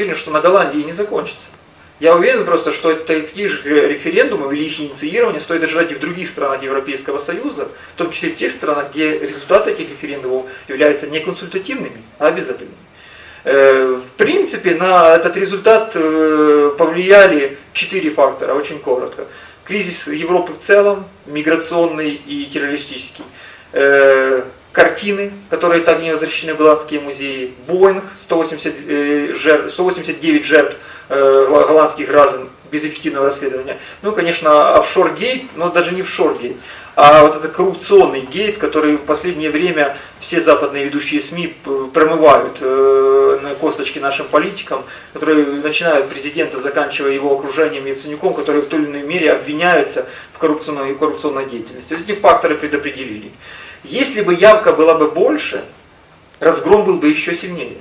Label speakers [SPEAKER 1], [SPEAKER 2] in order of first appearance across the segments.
[SPEAKER 1] уверен, что на Голландии не закончится. Я уверен просто, что такие же референдумы или их инициирование стоит ожидать и в других странах Европейского Союза, в том числе в тех странах, где результаты этих референдумов являются не консультативными, а обязательными. В принципе, на этот результат повлияли 4 фактора, очень коротко. Кризис Европы в целом, миграционный и террористический. Картины, которые так не возвращены в голландские музеи. Боинг, 189 жертв голландских граждан без эффективного расследования. Ну, конечно, офшор-гейт, но даже не офшор-гейт, а вот это коррупционный гейт, который в последнее время все западные ведущие СМИ промывают на косточки нашим политикам, которые начинают президента, заканчивая его окружением Яценюком, которые в той или иной мере обвиняются в коррупционной деятельности. Эти факторы предопределили. Если бы явка была бы больше, разгром был бы еще сильнее.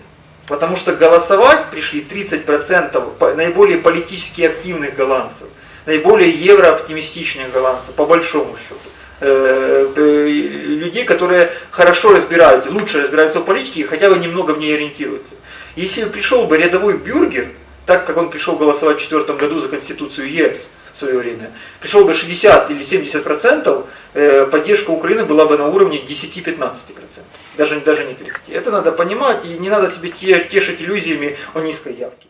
[SPEAKER 1] Потому что голосовать пришли 30% наиболее политически активных голландцев, наиболее еврооптимистичных голландцев, по большому счету. Людей, которые хорошо разбираются, лучше разбираются в политике и хотя бы немного в ней ориентируются. Если бы пришел бы рядовой бюргер, так как он пришел голосовать в 2004 году за Конституцию ЕС в свое время, пришел бы 60 или 70%, поддержка Украины была бы на уровне 10-15%, даже не 30%. Это надо понимать, и не надо себе тешить иллюзиями о низкой явке.